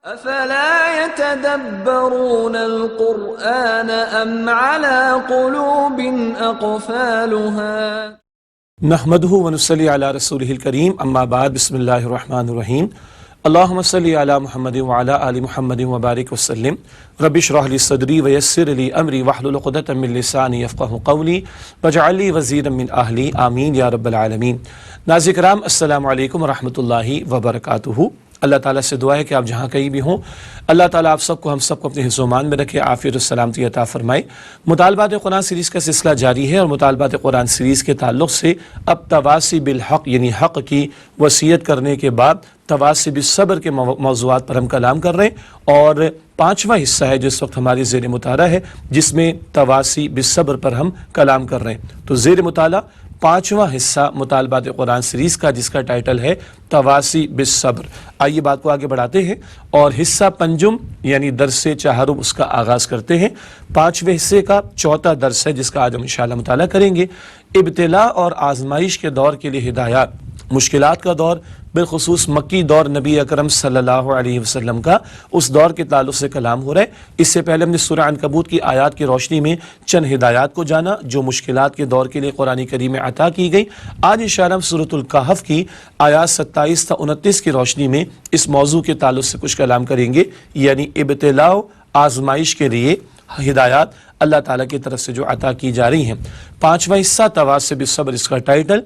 افلا يتدبرون القرآن ام على قلوب اقفالها نحمده ونصلي على رسوله الكريم اما بعد بسم الله الرحمن الرحیم اللهم صل على محمد وعلى آل محمد وبارک وسلم رب اشرح لي صدری ويسر لي امری واحلل عقدۃ من لسانی یفقهوا قولی واجعل لي وزیرا من اہلی آمین یا رب العالمین۔ ناظرین کرام السلام علیکم ورحمۃ اللہ وبرکاتہ۔ اللہ تعالیٰ سے دعا ہے کہ آپ جہاں کہیں بھی ہوں اللہ تعالیٰ آپ سب کو ہم سب کو اپنے حفظ و امان میں رکھے، عافیت و سلامتی عطا فرمائے۔ مطالبات قرآن سیریز کا سلسلہ جاری ہے اور مطالبات قرآن سیریز کے تعلق سے اب تواصی بالحق یعنی حق کی وصیت کرنے کے بعد تواصی بالصبر کے موضوعات پر ہم کلام کر رہے ہیں، اور پانچواں حصہ ہے جو اس وقت ہماری زیر مطالعہ ہے جس میں تواصی بالصبر پر ہم کلام کر رہے ہیں۔ تو زیر مطالعہ پانچواں حصہ مطالبات قرآن سیریز کا جس کا ٹائٹل ہے تواصی بالصبر۔ آئیے بات کو آگے بڑھاتے ہیں اور حصہ پنجم یعنی درس چہارم اس کا آغاز کرتے ہیں۔ پانچویں حصے کا چوتھا درس ہے جس کا آج ہم انشاءاللہ مطالعہ کریں گے۔ ابتلا اور آزمائش کے دور کے لیے ہدایات، مشکلات کا دور، بالخصوص مکی دور نبی اکرم صلی اللہ علیہ وسلم کا، اس دور کے تعلق سے کلام ہو رہا ہے۔ اس سے پہلے ہم نے سورہ عنکبوت کی آیات کی روشنی میں چند ہدایات کو جانا جو مشکلات کے دور کے لیے قرآن کریم میں عطا کی گئی۔ آج انشاءاللہ ہم سورۃ الکہف کی آیات 27 تا 29 کی روشنی میں اس موضوع کے تعلق سے کچھ کلام کریں گے، یعنی ابتلا و آزمائش کے لیے ہدایات اللہ تعالیٰ کی طرف سے جو عطا کی جا رہی ہیں۔ پانچواں حصہ تواصی بالصبر اس کا ٹائٹل۔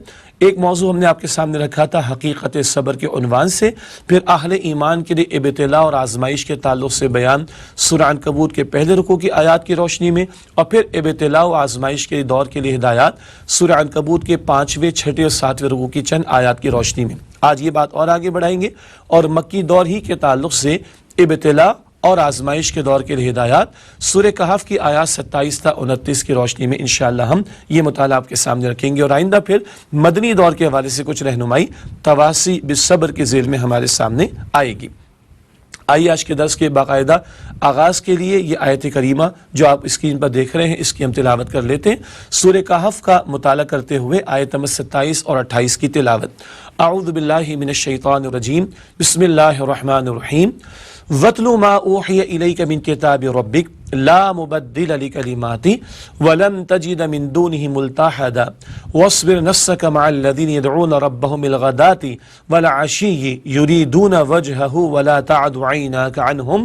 ایک موضوع ہم نے آپ کے سامنے رکھا تھا حقیقت صبر کے عنوان سے، پھر اہل ایمان کے لیے ابتلا اور آزمائش کے تعلق سے بیان سورہ عنکبوت کے پہلے رکوع کی آیات کی روشنی میں، اور پھر ابتلا و آزمائش کے دور کے لیے ہدایات سورہ عنکبوت کے 5ویں، 6ٹھے اور 7ویں رکوع کی چند آیات کی روشنی میں۔ آج یہ بات اور آگے بڑھائیں گے اور مکی دور ہی کے تعلق سے ابتلا اور آزمائش کے دور کے لیے ہدایات سورہ کہف کی آیات 27 تا 29 کی روشنی میں انشاءاللہ ہم یہ مطالعہ آپ کے سامنے رکھیں گے، اور آئندہ پھر مدنی دور کے حوالے سے کچھ رہنمائی تواصی بالصبر کے ذیل میں ہمارے سامنے آئے گی۔ آئیے آج کے درس کے باقاعدہ آغاز کے لیے یہ آیت کریمہ جو آپ اسکرین پر دیکھ رہے ہیں اس کی ہم تلاوت کر لیتے ہیں۔ سورہ کہف کا مطالعہ کرتے ہوئے آیت نمبر 27 اور 28 کی تلاوت۔ اعوذ باللہ من الشیطان الرجیم، بسم اللہ الرحمن الرحیم۔ وَاتْلُ مَا أُوحِيَ إِلَيْكَ مِنْ كِتَابِ رَبِّكَ لَا مُبَدِّلَ لِكَلِمَاتِهِ وَلَن تَجِدَ مِنْ دُونِهِ مُلْتَحَدًا وَاصْبِرْ نَفْسَكَ مَعَ الَّذِينَ يَدْعُونَ رَبَّهُمْ بِالْغَدَاةِ وَالْعَشِيِّ يُرِيدُونَ وَجْهَهُ وَلَا تَعْدُ عَيْنَاكَ عَنْهُمْ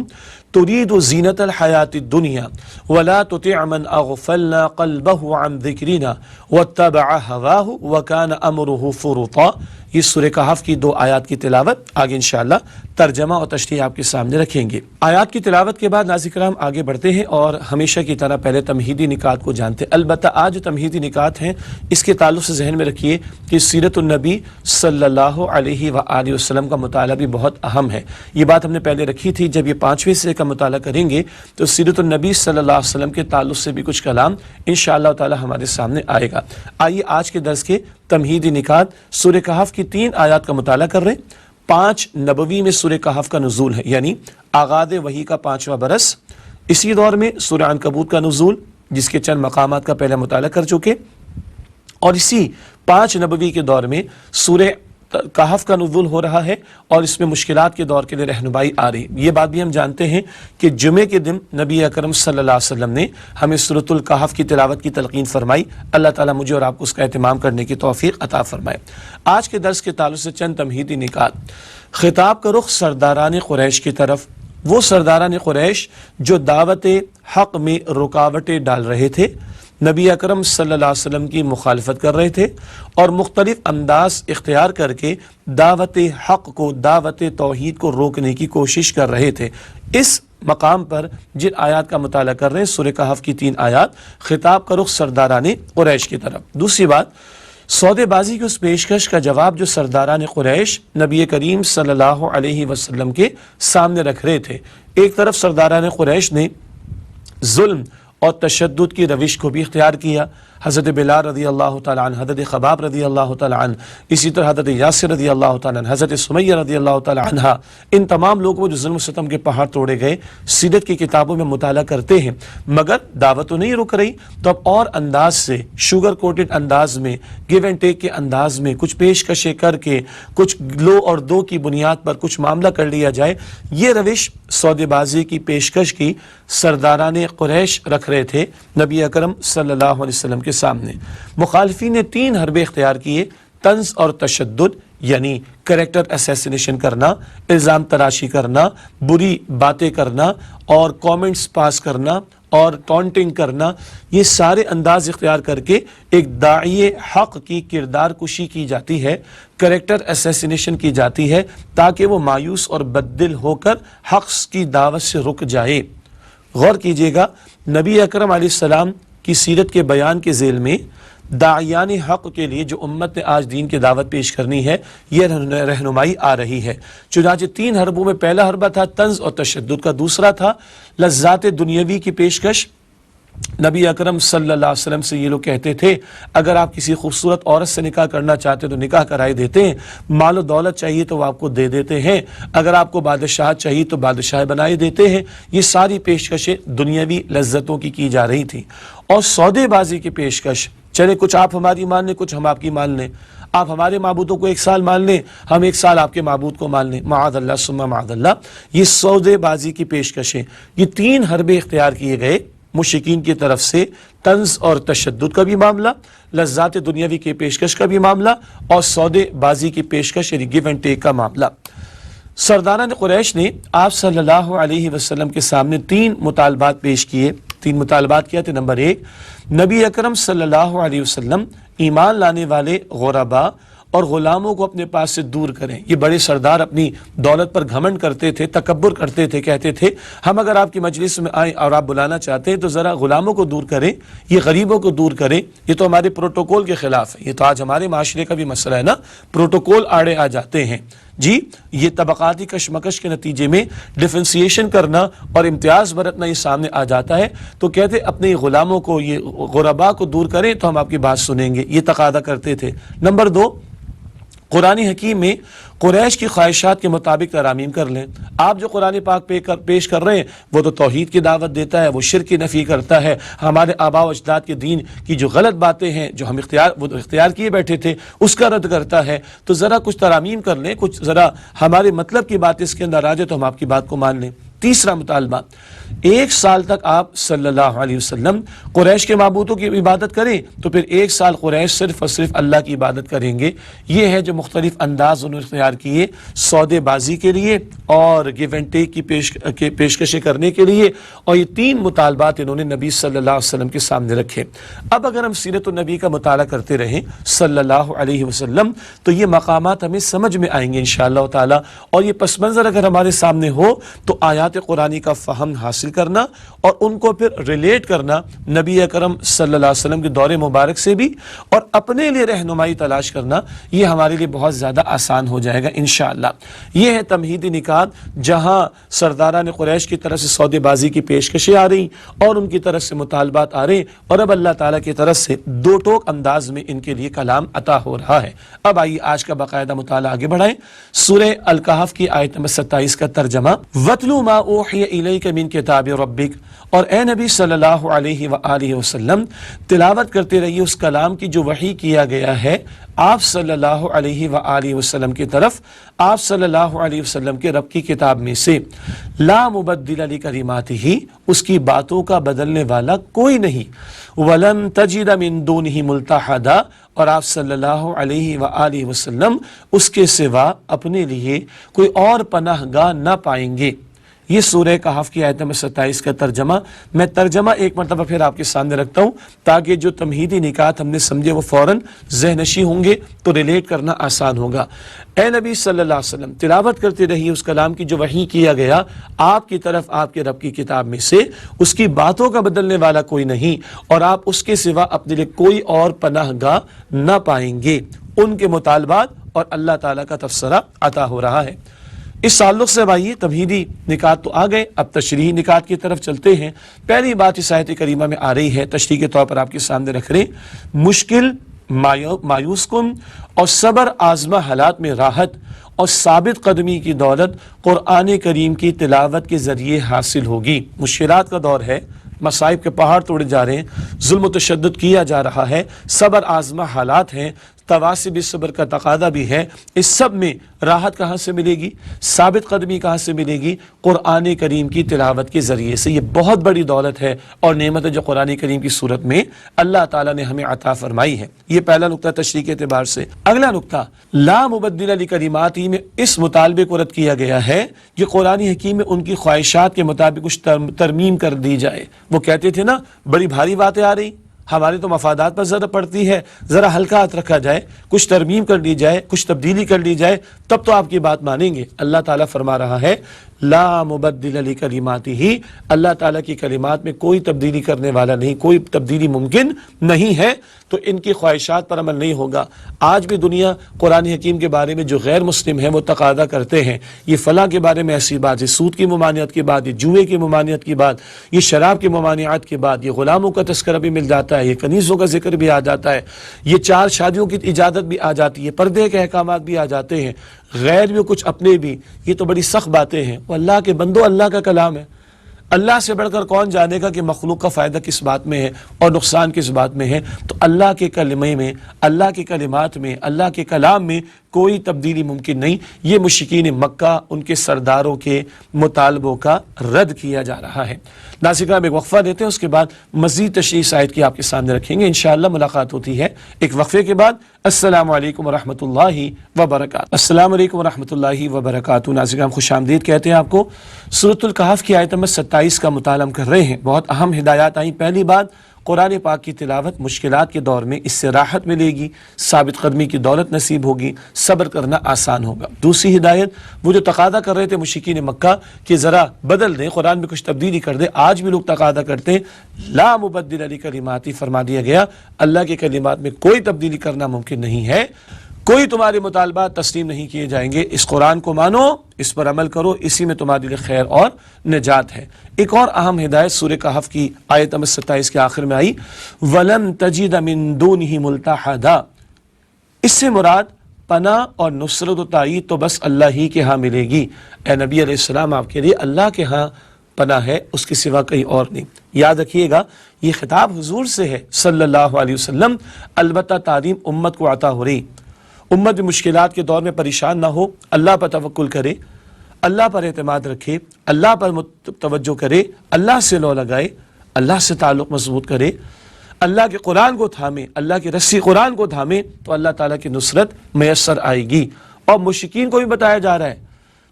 تريد زینت الحیات الدنیا ولا تطع من اغفلنا قلبه عن ذکرنا واتبع هواه وكان امره فرطا۔ یہ سورہ کہف کی 2 آیات کی تلاوت، آگے انشاءاللہ ترجمہ اور تشریح آپ کے سامنے رکھیں گے۔ آیات کی تلاوت کے بعد ناظرین کرام آگے بڑھتے ہیں اور ہمیشہ کی طرح پہلے تمہیدی نکات کو جانتے ہیں۔ البتہ آج جو تمہیدی نکات ہیں اس کے تعلق سے ذہن میں رکھیے کہ سیرت النبی صلی اللہ علیہ وآلہ وسلم کا مطالعہ بھی بہت اہم ہے۔ یہ بات ہم نے پہلے رکھی تھی، جب یہ 5ویں حصے کا مطالعہ کریں گے تو سیرت النبی صلی اللہ علیہ وسلم کے تعلق سے بھی کچھ کلام انشاءاللہ تعالی ہمارے سامنے آئے گا۔ آئیے آج کے درس کے تمہیدی نکات سورہ کہف کی 3 آیات کا مطالعہ کر رہے ہیں۔ 5 نبوی میں سورہ کہف کا نزول ہے، یعنی آغاز وحی کا 5واں برس۔ اسی دور میں سورہ عنکبوت کا نزول جس کے چند مقامات کا پہلے مطالعہ کر چکے، اور اسی 5 نبوی کے دور میں سورہ کہف کا نزول ہو رہا ہے اور اس میں مشکلات کے دور کے لیے رہنمائی آ رہی۔ یہ بات بھی ہم جانتے ہیں کہ جمعے کے دن نبی اکرم صلی اللہ علیہ وسلم نے ہمیں سورۃ الکہف کی تلاوت کی تلقین فرمائی۔ اللہ تعالیٰ مجھے اور آپ کو اس کا اہتمام کرنے کی توفیق عطا فرمائے۔ آج کے درس کے تعلق سے چند تمہیدی نکات۔ خطاب کا رخ سرداران قریش کی طرف، وہ سرداران قریش جو دعوت حق میں رکاوٹیں ڈال رہے تھے، نبی اکرم صلی اللہ علیہ وسلم کی مخالفت کر رہے تھے اور مختلف انداز اختیار کر کے دعوت حق کو، دعوت توحید کو روکنے کی کوشش کر رہے تھے۔ اس مقام پر جن آیات کا مطالعہ کر رہے ہیں سورہ کہف کی 3 آیات، خطاب کا رخ سرداران قریش کی طرف۔ دوسری بات، سودے بازی کی اس پیشکش کا جواب جو سرداران قریش نبی کریم صلی اللہ علیہ وسلم کے سامنے رکھ رہے تھے۔ ایک طرف سرداران قریش نے ظلم اور تشدد کی روش کو بھی اختیار کیا۔ حضرت بلال رضی اللہ تعالیٰ عنہ، حضرت خباب رضی اللہ تعالیٰ عنہ، اسی طرح حضرت یاسر رضی اللہ تعالیٰ عنہ، حضرت سمیہ رضی اللہ تعالیٰ عنہ، ان تمام لوگوں کو جو ظلم و ستم کے پہاڑ توڑے گئے، سیرت کی کتابوں میں مطالعہ کرتے ہیں، مگر دعوت تو نہیں رک رہی، تو اب اور انداز سے، شوگر کوٹڈ انداز میں، گیو اینڈ ٹیک کے انداز میں کچھ پیشکشیں کر کے، کچھ لو اور دو کی بنیاد پر کچھ معاملہ کر لیا جائے، یہ روش سودے بازی کی پیشکش کی سرداران قریش رکھ رہے تھے نبی اکرم صلی اللہ علیہ وسلم کے سامنے۔ مخالفین نے 3 حربے اختیار کیے، طنز اور تشدد، یعنی کریکٹر اسیسینیشن کرنا، الزام تراشی کرنا، بری باتیں کرنا اور کامنٹس پاس کرنا اور ٹونٹنگ کرنا، یہ سارے انداز اختیار کر کے ایک داعی حق کی کردار کشی کی جاتی ہے، کریکٹر اسیسینیشن کی جاتی ہے، تاکہ وہ مایوس اور بددل ہو کر حق کی دعوت سے رک جائے۔ غور کیجئے گا، نبی اکرم علیہ السلام کی سیرت کے بیان کے ذیل میں داعیان حق کے لیے جو امت نے آج دین کی دعوت پیش کرنی ہے، یہ رہنمائی آ رہی ہے۔ چنانچہ 3 حربوں میں پہلا حربہ تھا طنز اور تشدد کا، دوسرا تھا لذات دنیاوی کی پیشکش۔ نبی اکرم صلی اللہ علیہ وسلم سے یہ لوگ کہتے تھے اگر آپ کسی خوبصورت عورت سے نکاح کرنا چاہتے تو نکاح کرائے دیتے ہیں، مال و دولت چاہیے تو وہ آپ کو دے دیتے ہیں، اگر آپ کو بادشاہت چاہیے تو بادشاہ بنائے دیتے ہیں۔ یہ ساری پیشکشیں دنیاوی لذتوں کی جا رہی تھی، اور سودے بازی کی پیشکش، چلے کچھ آپ ہماری مان لیں، کچھ ہم آپ کی مان لیں، آپ ہمارے معبودوں کو 1 سال مان لیں، ہم 1 سال آپ کے معبود کو مان لیں، معاذ اللہ ثم معاذ اللہ۔ یہ سودے بازی کی پیشکشیں، یہ 3 حربے اختیار کیے گئے مشرکین کی طرف سے، طنز اور تشدد کا بھی معاملہ، لذات دنیاوی کی پیشکش کا بھی معاملہ، اور سودے بازی کی پیشکش یعنی گیو اینڈ ٹیک کا معاملہ۔ سرداران قریش نے آپ صلی اللہ علیہ وسلم کے سامنے 3 مطالبات پیش کیے۔ 3 مطالبات کیا تھے؟ نمبر 1، نبی اکرم صلی اللہ علیہ وسلم ایمان لانے والے غربا اور غلاموں کو اپنے پاس سے دور کریں۔ یہ بڑے سردار اپنی دولت پر گھمنڈ کرتے تھے، تکبر کرتے تھے، کہتے تھے ہم اگر آپ کی مجلس میں آئیں اور آپ بلانا چاہتے ہیں تو ذرا غلاموں کو دور کریں، یہ غریبوں کو دور کریں، یہ تو ہمارے پروٹوکول کے خلاف ہے۔ یہ تو آج ہمارے معاشرے کا بھی مسئلہ ہے نا، پروٹوکول آڑے آ جاتے ہیں جی، یہ طبقاتی کشمکش کے نتیجے میں ڈیفرینسیشن کرنا اور امتیاز برتنا یہ سامنے آ جاتا ہے، تو کہتے اپنے غلاموں کو، یہ غربا کو دور کریں تو ہم آپ کی بات سنیں گے، یہ تقاضا کرتے تھے۔ نمبر 2، قرآن حکیم میں قریش کی خواہشات کے مطابق ترامیم کر لیں۔ آپ جو قرآن پاک پیش کر رہے ہیں وہ تو توحید کی دعوت دیتا ہے، وہ شرک کی نفی کرتا ہے، ہمارے آباء و اجداد کے دین کی جو غلط باتیں ہیں جو ہم اختیار کیے بیٹھے تھے اس کا رد کرتا ہے، تو ذرا کچھ ترامیم کر لیں، کچھ ذرا ہمارے مطلب کی بات اس کے اندر آ جائے تو ہم آپ کی بات کو مان لیں۔ تیسرا مطالبہ، 1 سال تک آپ صلی اللہ علیہ وسلم قریش کے معبودوں کی عبادت کریں، تو پھر 1 سال قریش صرف اور صرف اللہ کی عبادت کریں گے۔ یہ ہے جو مختلف انداز انہوں نے اختیار کیے سودے بازی کے لیے اور گیو اینڈ ٹیک کی پیشکشیں کرنے کے لیے، اور یہ 3 مطالبات انہوں نے نبی صلی اللہ علیہ وسلم کے سامنے رکھے۔ اب اگر ہم سیرت النبی کا مطالعہ کرتے رہیں صلی اللہ علیہ وسلم تو یہ مقامات ہمیں سمجھ میں آئیں گے انشاءاللہ تعالی، اور یہ پس منظر اگر ہمارے سامنے ہو تو آیات قرآنی کا فہم حاصل کرنا اور ان کو پھر ریلیٹ کرنا نبی اکرم صلی اللہ علیہ وسلم کے دور مبارک سے بھی، اور اپنے لیے رہنمائی تلاش کرنا، یہ ہمارے لیے بہت زیادہ آسان ہو جائے گا انشاءاللہ۔ یہ ہے تمہیدی نکات، جہاں سرداران قریش کی طرف سے سودے بازی کی پیشکشیں آ رہی اور ان کی طرف سے مطالبات آ رہے، اور اب اللہ تعالیٰ کی طرف سے 2 ٹوک انداز میں ان کے لیے کلام عطا ہو رہا ہے۔ اب آئیے آج کا باقاعدہ مطالعہ آگے بڑھائیں۔ سورہ الکہف کی آیت نمبر 27 کا ترجمہ، وَاتْلُ مَا أُوحِيَ إِلَيْكَ مِن كِتَابِ رَبِّكَ، اور اے نبی صلی اللہ علیہ وآلہ وسلم تلاوت کرتے رہیے اس کلام کی جو وحی کیا گیا ہے آپ صلی اللہ علیہ وآلہ وسلم کی طرف، آپ صلی اللہ علیہ وسلم کے رب کی کتاب میں سے، لا مبدل لکلماتہ، اس کی باتوں کا بدلنے والا کوئی نہیں، ولن تجد من دونہ ملتحدا، اور آپ صلی اللہ علیہ وآلہ وسلم اس کے سوا اپنے لیے کوئی اور پناہ گاہ نہ پائیں گے۔ یہ سورہ کہف کی آیت نمبر 27 کا ترجمہ، میں ترجمہ ایک مرتبہ پھر آپ کے سامنے رکھتا ہوں تاکہ جو تمہیدی نکات ہم نے سمجھے وہ فوراً ذہن نشین ہوں گے تو ریلیٹ کرنا آسان ہوگا۔ اے نبی صلی اللہ علیہ وسلم تلاوت کرتے رہیے اس کلام کی جو وحی کیا گیا آپ کی طرف آپ کے رب کی کتاب میں سے، اس کی باتوں کا بدلنے والا کوئی نہیں، اور آپ اس کے سوا اپنے لیے کوئی اور پناہ گاہ نہ پائیں گے۔ ان کے مطالبات اور اللہ تعالیٰ کا تفسیرہ عطا ہو رہا ہے۔ اس تعلق سے آئیے تمہیدی نکات تو آ گئے، اب تشریحی نکات کی طرف چلتے ہیں۔ پہلی بات اس آیت کریمہ میں آ رہی ہے، تشریح کے طور پر آپ کے سامنے رکھ رہے ہیں، مشکل، مایوس کن اور صبر آزما حالات میں راحت اور ثابت قدمی کی دولت قرآن کریم کی تلاوت کے ذریعے حاصل ہوگی۔ مشکلات کا دور ہے، مصائب کے پہاڑ توڑے جا رہے ہیں، ظلم و تشدد کیا جا رہا ہے، صبر آزما حالات ہیں، تواسب صبر کا تقاضا بھی ہے۔ اس سب میں راحت کہاں سے ملے گی، ثابت قدمی کہاں سے ملے گی؟ قرآن کریم کی تلاوت کے ذریعے سے۔ یہ بہت بڑی دولت ہے اور نعمت ہے جو قرآن کریم کی صورت میں اللہ تعالیٰ نے ہمیں عطا فرمائی ہے۔ یہ پہلا نقطہ تشریح کے اعتبار سے۔ اگلا نقطہ، لا مبدل لکلماتہ میں اس مطالبے کو رد کیا گیا ہے کہ قرآن حکیم میں ان کی خواہشات کے مطابق کچھ ترمیم کر دی جائے۔ وہ کہتے تھے نا بڑی بھاری باتیں آ رہی، ہمارے تو مفادات پر ضرورت پڑتی ہے، ذرا ہلکا ہاتھ رکھا جائے، کچھ ترمیم کر لی جائے، کچھ تبدیلی کر لی جائے، تب تو آپ کی بات مانیں گے۔ اللہ تعالیٰ فرما رہا ہے لا مبدل لکلماتہ، اللہ تعالیٰ کی کلمات میں کوئی تبدیلی کرنے والا نہیں، کوئی تبدیلی ممکن نہیں ہے، تو ان کی خواہشات پر عمل نہیں ہوگا۔ آج بھی دنیا قرآن حکیم کے بارے میں جو غیر مسلم ہیں وہ تقاضا کرتے ہیں، یہ فلاں کے بارے میں ایسی بات ہے، سود کی ممانعت کی بات، یہ جوئے کی ممانعت کی بات، یہ شراب کی ممانعت کی بات، یہ غلاموں کا تذکرہ بھی مل جاتا ہے، یہ کنیزوں کا ذکر بھی آ جاتا ہے، یہ 4 شادیوں کی اجازت بھی آ جاتی ہے، پردے کے احکامات بھی آ جاتے ہیں، غیر بھی کچھ اپنے بھی۔ یہ تو بڑی سخت باتیں ہیں۔ وہ اللہ کے بندو، اللہ کا کلام ہے، اللہ سے بڑھ کر کون جانے گا کہ مخلوق کا فائدہ کس بات میں ہے اور نقصان کس بات میں ہے؟ تو اللہ کے کلمے میں، اللہ کے کلمات میں، اللہ کے کلام میں کوئی تبدیلی ممکن نہیں۔ یہ مشرکین مکہ ان کے سرداروں کے مطالبوں کا رد کیا جا رہا ہے۔ ناظرین کرام، ایک وقفہ دیتے ہیں، اس کے بعد مزید تشریح اس آیت کی آپ کے سامنے رکھیں گے، انشاءاللہ ملاقات ہوتی ہے ایک وقفے کے بعد۔ السلام علیکم ورحمۃ اللہ وبرکاتہ۔ السلام علیکم ورحمۃ اللہ وبرکاتہ۔ ناظرین کرام، خوش آمدید کہتے ہیں آپ کو۔ سورۃ الکہف کی آیت نمبر 27 کا مطالعہ ہم کر رہے ہیں۔ بہت اہم ہدایات آئیں۔ پہلی بات، قرآن پاک کی تلاوت مشکلات کے دور میں اس سے راحت ملے گی، ثابت قدمی کی دولت نصیب ہوگی، صبر کرنا آسان ہوگا۔ دوسری ہدایت، وہ جو تقاضا کر رہے تھے مشرکین مکہ کہ ذرا بدل دیں، قرآن میں کچھ تبدیلی کر دیں، آج بھی لوگ تقاضا کرتے ہیں، لا مبدل لکلماتہ، فرما دیا گیا اللہ کے کلمات میں کوئی تبدیلی کرنا ممکن نہیں ہے، کوئی تمہارے مطالبات تسلیم نہیں کیے جائیں گے، اس قرآن کو مانو، اس پر عمل کرو، اسی میں تمہارے لیے خیر اور نجات ہے۔ ایک اور اہم ہدایت سورہ کہف کی آیت نمبر 27 کے آخر میں آئی، وَلَن تَجِدَ مِن دُونِهِ مُلْتَحَدًا، اس سے مراد پناہ اور نصرت و تائید تو بس اللہ ہی کے ہاں ملے گی۔ اے نبی علیہ السلام، آپ کے لیے اللہ کے ہاں پناہ ہے، اس کے سوا کہیں اور نہیں۔ یاد رکھیے گا، یہ خطاب حضور سے ہے صلی اللہ علیہ وسلم، البتہ تعلیم امت کو عطا ہو رہی۔ امت بھی مشکلات کے دور میں پریشان نہ ہو، اللہ پر توکل کرے، اللہ پر اعتماد رکھے، اللہ پر توجہ کرے، اللہ سے لو لگائے، اللہ سے تعلق مضبوط کرے، اللہ کے قرآن کو تھامے، اللہ کی رسی قرآن کو تھامے، تو اللہ تعالیٰ کی نصرت میسر آئے گی۔ اور مشرکین کو بھی بتایا جا رہا ہے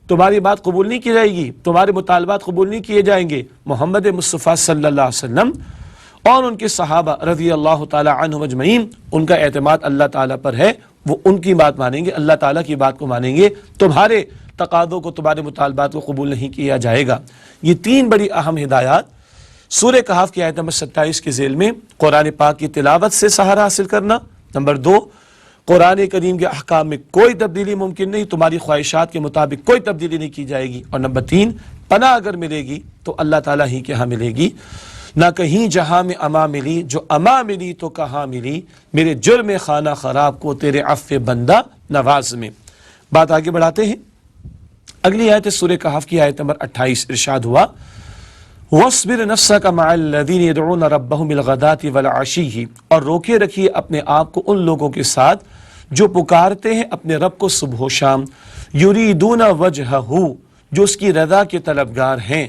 تمہاری بات قبول نہیں کی جائے گی، تمہارے مطالبات قبول نہیں کیے جائیں گے۔ محمد مصطفیٰ صلی اللہ علیہ وسلم اور ان کے صحابہ رضی اللہ تعالی عنہم اجمعین، ان کا اعتماد اللہ تعالیٰ پر ہے، وہ ان کی بات مانیں گے، اللہ تعالیٰ کی بات کو مانیں گے، تمہارے تقاضوں کو، تمہارے مطالبات کو قبول نہیں کیا جائے گا۔ یہ 3 بڑی اہم ہدایات سورہ کہف کی آیت نمبر 27 کے ذیل میں، قرآن پاک کی تلاوت سے سہارا حاصل کرنا، نمبر 2، قرآن کریم کے احکام میں کوئی تبدیلی ممکن نہیں، تمہاری خواہشات کے مطابق کوئی تبدیلی نہیں کی جائے گی، اور نمبر 3، پناہ اگر ملے گی تو اللہ تعالیٰ ہی کے ہاں ملے گی۔ نہ کہیں جہاں میں اما ملی، جو اما ملی تو کہاں ملی، میرے جرم خانہ خراب کو تیرے عفو بندہ نواز میں۔ بات آگے بڑھاتے ہیں، اگلی آیت سورہ کہف کی آیت نمبر 28، ارشاد ہوا، وَاصْبِرْ نَفْسَكَ مَعَ الَّذِينَ يَدْعُونَ رَبَّهُمْ بِالْغَدَاةِ وَالْعَشِيِّ، اور روکے رکھیے اپنے آپ کو ان لوگوں کے ساتھ جو پکارتے ہیں اپنے رب کو صبح و شام، یریدون وجہہ، جو اس کی رضا کے طلبگار ہیں،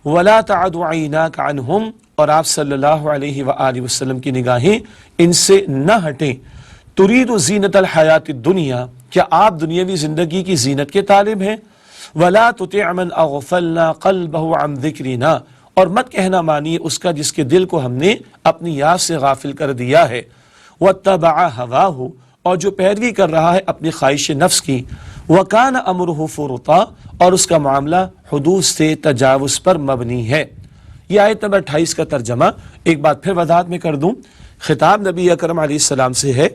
وَلَا تَعْدُ عَيْنَاكَ عَنْهُمْ، اور آپ صلی اللہ علیہ وآلہ وسلم کی نگاہیں ان سے نہ ہٹیں، ترید زینت الحیات الدنیا، کیا آپ دنیاوی زندگی کی زینت کے طالب ہیں، وَلَا تُطِعْ مَنْ أَغْفَلْنَا قَلْبَهُ عَنْ ذِكْرِنَا، اور مت کہنا مانیے اس کا جس کے دل کو ہم نے اپنی یاد سے غافل کر دیا ہے، وَاتَّبَعَ هَوَاهُ، اور جو پیروی کر رہا ہے اپنی خواہش نفس کی، وَكَانَ أَمْرُهُ فُرُطًا، اور اس کا معاملہ حدود سے تجاوز پر مبنی ہے۔ یہ آیت نمبر 28 کا ترجمہ ایک بات پھر وضاحت میں کر دوں، خطاب نبی اکرم علیہ السلام سے ہے،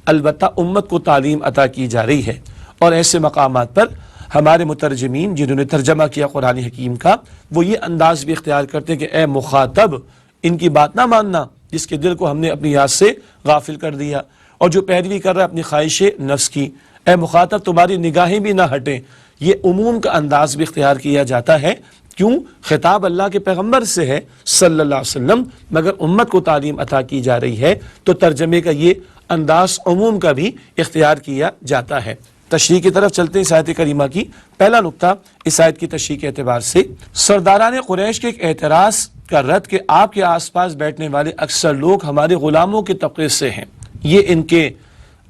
البتہ امت کو تعلیم عطا کی جا رہی ہے، اور ایسے مقامات پر ہمارے مترجمین جنہوں نے ترجمہ کیا قرآن حکیم کا وہ یہ انداز بھی اختیار کرتے ہیں کہ اے مخاطب ان کی بات نہ ماننا جس کے دل کو ہم نے اپنی یاد سے غافل کر دیا اور جو پیروی کر رہا ہے اپنی خواہش نفس کی، اے مخاطب تمہاری نگاہیں بھی نہ ہٹیں۔ یہ عموم کا انداز بھی اختیار کیا جاتا ہے، کیوں؟ خطاب اللہ کے پیغمبر سے ہے صلی اللہ علیہ وسلم، مگر امت کو تعلیم عطا کی جا رہی ہے تو ترجمے کا یہ انداز عموم کا بھی اختیار کیا جاتا ہے۔ تشریح کی طرف چلتے ہیں اس آیت کریمہ کی۔ پہلا نقطہ اس آیت کی تشریح کے اعتبار سے سرداران قریش کے ایک اعتراض کا رد کہ آپ کے آس پاس بیٹھنے والے اکثر لوگ ہمارے غلاموں کے طبقے سے ہیں، یہ ان کے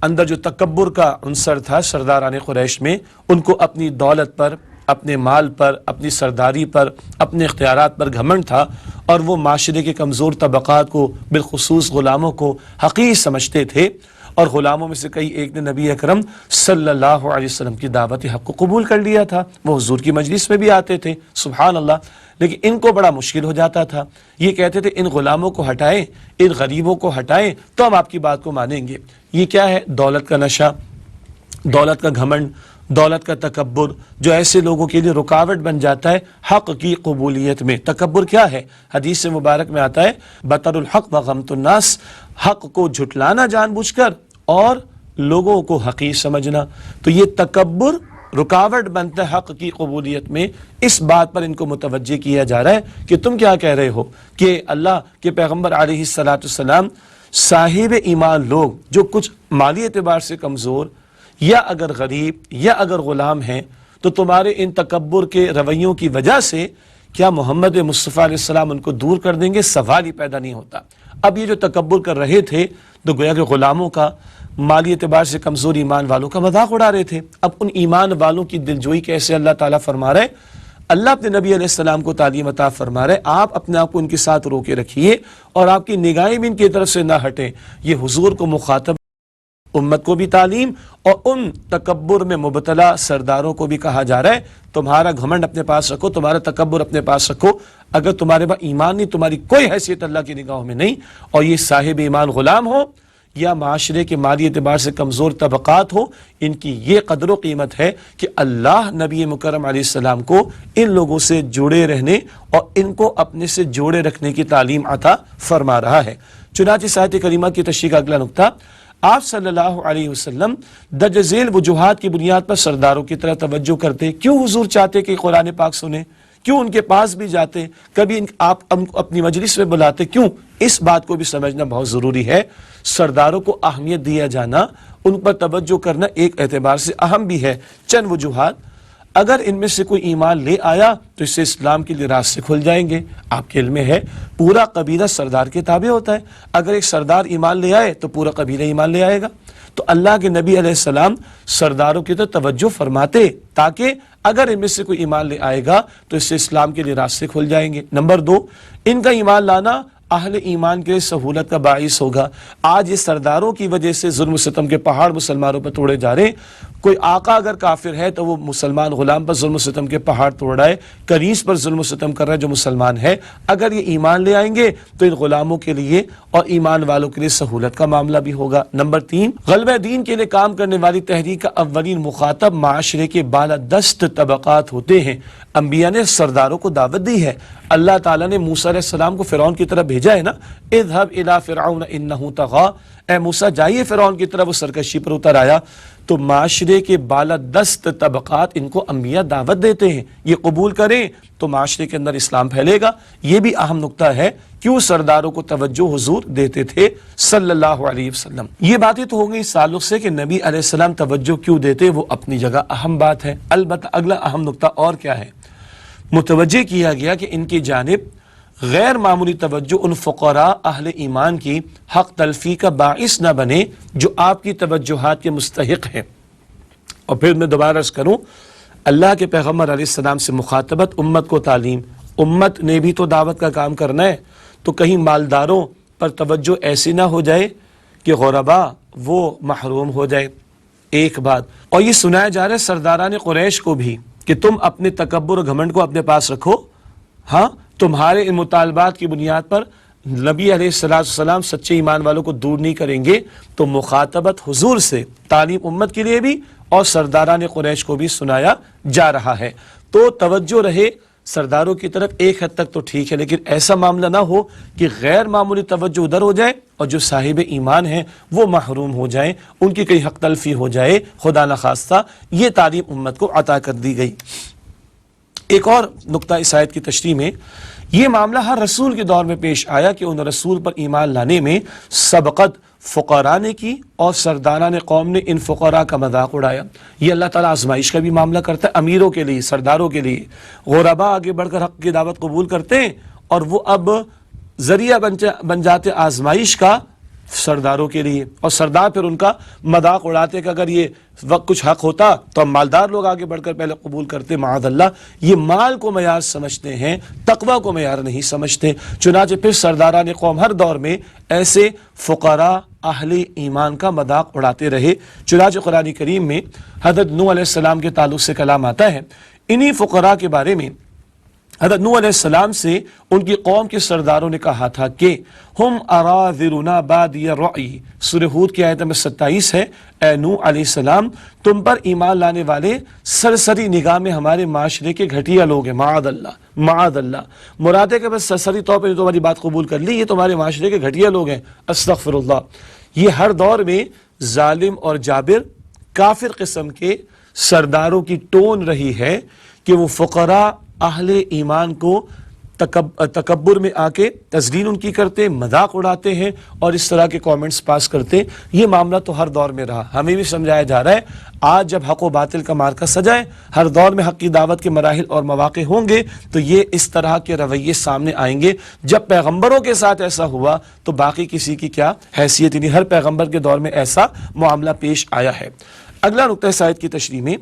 اندر جو تکبر کا عنصر تھا سرداران قریش میں، ان کو اپنی دولت پر، اپنے مال پر، اپنی سرداری پر، اپنے اختیارات پر گھمنڈ تھا اور وہ معاشرے کے کمزور طبقات کو بالخصوص غلاموں کو حقیر سمجھتے تھے، اور غلاموں میں سے کئی ایک نے نبی اکرم صلی اللہ علیہ وسلم کی دعوت حق کو قبول کر لیا تھا، وہ حضور کی مجلس میں بھی آتے تھے، سبحان اللہ، لیکن ان کو بڑا مشکل ہو جاتا تھا۔ یہ کہتے تھے ان غلاموں کو ہٹائیں، ان غریبوں کو ہٹائیں تو ہم آپ کی بات کو مانیں گے۔ یہ کیا ہے؟ دولت کا نشہ، دولت کا گھمنڈ، دولت کا تکبر، جو ایسے لوگوں کے لیے رکاوٹ بن جاتا ہے حق کی قبولیت میں۔ تکبر کیا ہے؟ حدیث مبارک میں آتا ہے بطر الحق و غمت الناس، حق کو جھٹلانا جان بوجھ کر اور لوگوں کو حقیر سمجھنا۔ تو یہ تکبر رکاوٹ بنتا ہے حق کی قبولیت میں۔ اس بات پر ان کو متوجہ کیا جا رہا ہے کہ تم کیا کہہ رہے ہو کہ اللہ کے پیغمبر علیہ السلام صاحب ایمان لوگ جو کچھ مالی اعتبار سے کمزور یا اگر غریب یا اگر غلام ہیں تو تمہارے ان تکبر کے رویوں کی وجہ سے کیا محمد مصطفیٰ علیہ السلام ان کو دور کر دیں گے؟ سوال ہی پیدا نہیں ہوتا۔ اب یہ جو تکبر کر رہے تھے تو گویا کہ غلاموں کا، مالی اعتبار سے کمزور ایمان والوں کا مذاق اڑا رہے تھے۔ اب ان ایمان والوں کی دلجوئی کیسے اللہ تعالیٰ فرما رہے؟ اللہ اپنے نبی علیہ السلام کو تعلیم عطا فرما رہے، آپ اپنے آپ کو ان کے ساتھ روکے رکھیے اور آپ کی نگاہیں بھی ان کی طرف سے نہ ہٹیں۔ یہ حضور کو مخاطب، امت کو بھی تعلیم، اور ان تکبر میں مبتلا سرداروں کو بھی کہا جا رہا ہے تمہارا گھمنڈ اپنے پاس رکھو، تمہارا تکبر اپنے پاس رکھو، اگر تمہارے پاس ایمان نہیں، تمہاری کوئی حیثیت اللہ کی نگاہوں میں نہیں، اور یہ صاحب ایمان غلام ہو یا معاشرے کے مالی اعتبار سے کمزور طبقات ہو، ان کی یہ قدر و قیمت ہے کہ اللہ نبی مکرم علیہ السلام کو ان لوگوں سے جڑے رہنے اور ان کو اپنے سے جوڑے رکھنے کی تعلیم عطا فرما رہا ہے۔ چنانچہ اس آیت کریمہ کی تشریح کا اگلا نقطہ، آپ صلی اللہ علیہ وسلم درج ذیل وجوہات کی بنیاد پر سرداروں کی طرح توجہ کرتے۔ کیوں حضور چاہتے کہ قرآن پاک سنیں؟ کیوں ان کے پاس بھی جاتے؟ کبھی آپ اپنی مجلس میں بلاتے؟ کیوں؟ اس بات کو بھی سمجھنا بہت ضروری ہے۔ سرداروں کو اہمیت دیا جانا، ان پر توجہ کرنا ایک اعتبار سے اہم بھی ہے۔ چند وجوہات، اگر ان میں سے کوئی ایمان لے آیا تو اس سے اسلام کے لیے راستے کھل جائیں گے۔ آپ کے علم میں ہے پورا قبیلہ سردار کے تابع ہوتا ہے، اگر ایک سردار ایمان لے آئے تو پورا قبیلہ ایمان لے آئے گا۔ تو اللہ کے نبی علیہ السلام سرداروں کی طرف توجہ فرماتے تاکہ اگر ان میں سے کوئی ایمان لے آئے گا تو اس سے اسلام کے لیے راستے کھل جائیں گے۔ نمبر 2، ان کا ایمان لانا اہل ایمان کے سہولت کا باعث ہوگا۔ آج یہ سرداروں کی وجہ سے ظلم و ستم کے پہاڑ مسلمانوں پر توڑے جا رہے ہیں۔ کوئی آقا اگر کافر ہے تو وہ مسلمان غلام پر ظلم و ستم کے پہاڑ توڑ رہا ہے، کنیز پر ظلم و ستم کر رہا ہے جو مسلمان ہے۔ اگر یہ ایمان لے آئیں گے تو ان غلاموں کے لیے اور ایمان والوں کے لیے سہولت کا معاملہ بھی ہوگا۔ نمبر 3، غلبہ دین کے لیے کام کرنے والی تحریک کا اولین مخاطب معاشرے کے بالادست طبقات ہوتے ہیں۔ انبیاء نے سرداروں کو دعوت دی ہے۔ اللہ تعالیٰ نے موسیٰ علیہ السلام کو فرعون کی طرف بھیجا ہے نا، اذهب الى فرعون انه طغى، اے موسیٰ جائیے فرعون کی طرف، وہ سرکشی پر اتر آیا۔ تو معاشرے کے بالادست طبقات ان کو انبیاء دعوت دیتے ہیں، یہ قبول کریں تو معاشرے کے اندر اسلام پھیلے گا۔ یہ بھی اہم نقطہ ہے کیوں سرداروں کو توجہ حضور دیتے تھے صلی اللہ علیہ وسلم۔ یہ باتیں تو ہو گئی اس تعلق سے کہ نبی علیہ السلام توجہ کیوں دیتے، وہ اپنی جگہ اہم بات ہے۔ البتہ اگلا اہم نقطہ اور کیا ہے؟ متوجہ کیا گیا کہ ان کی جانب غیر معمولی توجہ ان فقراء اہل ایمان کی حق تلفی کا باعث نہ بنے جو آپ کی توجہات کے مستحق ہیں۔ اور پھر میں دوبارہ عرض کروں، اللہ کے پیغمبر علیہ السلام سے مخاطبت، امت کو تعلیم، امت نے بھی تو دعوت کا کام کرنا ہے، تو کہیں مالداروں پر توجہ ایسی نہ ہو جائے کہ غربا وہ محروم ہو جائے، ایک بات۔ اور یہ سنایا جا رہا ہے سرداران قریش کو بھی کہ تم اپنے تکبر و گھمنڈ کو اپنے پاس رکھو، ہاں تمہارے ان مطالبات کی بنیاد پر نبی علیہ السلام سچے ایمان والوں کو دور نہیں کریں گے۔ تو مخاطبت حضور سے تعلیم امت کے لیے بھی اور سرداران قریش کو بھی سنایا جا رہا ہے۔ تو توجہ رہے سرداروں کی طرف ایک حد تک تو ٹھیک ہے، لیکن ایسا معاملہ نہ ہو کہ غیر معمولی توجہ ادھر ہو جائے اور جو صاحب ایمان ہیں وہ محروم ہو جائیں، ان کی کئی حق تلفی ہو جائے، خدا نخواستہ۔ یہ تعلیم امت کو عطا کر دی گئی۔ ایک اور نقطہ اس آیت کی تشریح میں، یہ معاملہ ہر رسول کے دور میں پیش آیا کہ ان رسول پر ایمان لانے میں سبقت فقراء نے کی اور سرداران قوم نے ان فقراء کا مذاق اڑایا۔ یہ اللہ تعالیٰ آزمائش کا بھی معاملہ کرتا ہے امیروں کے لیے، سرداروں کے لیے۔ غرباء آگے بڑھ کر حق کی دعوت قبول کرتے ہیں اور وہ اب ذریعہ بن جاتے آزمائش کا سرداروں کے لیے، اور سردار پھر ان کا مذاق اڑاتے کہ اگر یہ وقت کچھ حق ہوتا تو ہم مالدار لوگ آگے بڑھ کر پہلے قبول کرتے۔ معاذ اللہ، یہ مال کو معیار سمجھتے ہیں، تقوی کو معیار نہیں سمجھتے۔ چنانچہ پھر سرداران قوم ہر دور میں ایسے فقراء اہل ایمان کا مذاق اڑاتے رہے۔ چنانچہ قرآن کریم میں حضرت نوح علیہ السلام کے تعلق سے کلام آتا ہے، انہی فقراء کے بارے میں حضرت نوح علیہ السلام سے ان کی قوم کے سرداروں نے کہا تھا کہ ہم اراذلنا بادی الرعی، سورہ ہود کی آیت نمبر 27 ہے، اے نوح علیہ السلام تم پر ایمان لانے والے سرسری نگاہ میں ہمارے معاشرے کے گھٹیا لوگ ہیں۔ معاذ اللہ، معاذ اللہ، مراد ہے کہ بس سرسری طور پر تمہاری بات قبول کر لی، یہ تمہارے معاشرے کے گھٹیا لوگ ہیں۔ استغفر اللہ۔ یہ ہر دور میں ظالم اور جابر کافر قسم کے سرداروں کی ٹون رہی ہے کہ وہ فقراء اہل ایمان کو تکبر میں آ کے تذلیل ان کی کرتے، مذاق اڑاتے ہیں اور اس طرح کے کامنٹس پاس کرتے۔ یہ معاملہ تو ہر دور میں رہا، ہمیں بھی سمجھایا جا رہا ہے۔ آج جب حق و باطل کا مارکا سجائے، ہر دور میں حق کی دعوت کے مراحل اور مواقع ہوں گے تو یہ اس طرح کے رویے سامنے آئیں گے۔ جب پیغمبروں کے ساتھ ایسا ہوا تو باقی کسی کی کیا حیثیت ہی نہیں، ہر پیغمبر کے دور میں ایسا معاملہ پیش آیا ہے۔ اگلا نقطہ اس آیت کی تشریح میں،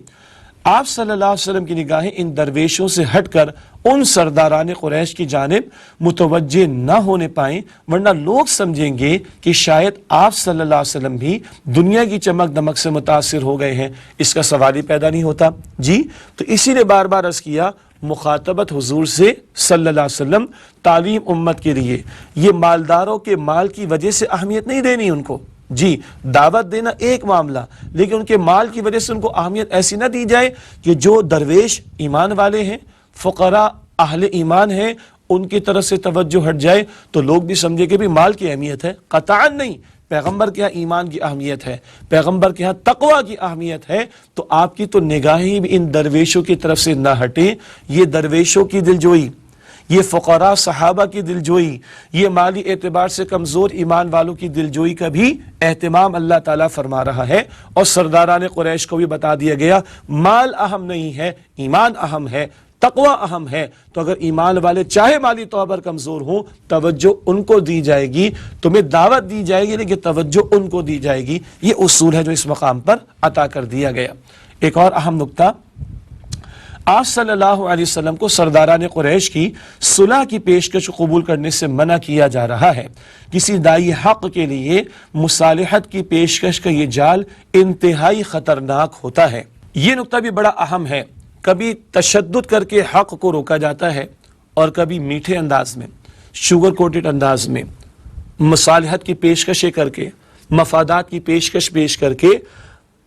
آپ صلی اللہ علیہ وسلم کی نگاہیں ان درویشوں سے ہٹ کر ان سرداران قریش کی جانب متوجہ نہ ہونے پائیں، ورنہ لوگ سمجھیں گے کہ شاید آپ صلی اللہ علیہ وسلم بھی دنیا کی چمک دمک سے متاثر ہو گئے ہیں۔ اس کا سوال ہی پیدا نہیں ہوتا جی۔ تو اسی نے بار بار عرض کیا، مخاطبت حضور سے صلی اللہ علیہ وسلم، تعلیم امت کے لیے، یہ مالداروں کے مال کی وجہ سے اہمیت نہیں دینی ان کو جی، دعوت دینا ایک معاملہ، لیکن ان کے مال کی وجہ سے ان کو اہمیت ایسی نہ دی جائے کہ جو درویش ایمان والے ہیں، فقراء اہل ایمان ہیں، ان کی طرف سے توجہ ہٹ جائے تو لوگ بھی سمجھے کہ بھی مال کی اہمیت ہے، قطعاً نہیں۔ پیغمبر کے ہاں ایمان کی اہمیت ہے، پیغمبر کے ہاں تقوی کی اہمیت ہے، تو آپ کی تو نگاہیں بھی ان درویشوں کی طرف سے نہ ہٹیں۔ یہ درویشوں کی دلجوئی، یہ فقراء صحابہ کی دلجوئی، یہ مالی اعتبار سے کمزور ایمان والوں کی دلجوئی کا بھی اہتمام اللہ تعالیٰ فرما رہا ہے۔ اور سرداران قریش کو بھی بتا دیا گیا، مال اہم نہیں ہے، ایمان اہم ہے، تقوی اہم ہے۔ تو اگر ایمان والے چاہے مالی طور پر کمزور ہوں، توجہ ان کو دی جائے گی، تمہیں دعوت دی جائے گی لیکن توجہ ان کو دی جائے گی۔ یہ اصول ہے جو اس مقام پر عطا کر دیا گیا۔ ایک اور اہم نقطہ، آپ صلی اللہ علیہ وسلم کو سرداران قریش کی صلح کی پیشکش قبول کرنے سے منع کیا جا رہا ہے۔ کسی داعی حق کے لیے مصالحت کی پیشکش کا یہ جال انتہائی خطرناک ہوتا ہے۔ یہ نقطہ بھی بڑا اہم ہے۔ کبھی تشدد کر کے حق کو روکا جاتا ہے اور کبھی میٹھے انداز میں، شوگر کوٹڈ انداز میں مصالحت کی پیشکشیں کر کے، مفادات کی پیشکش پیش کر کے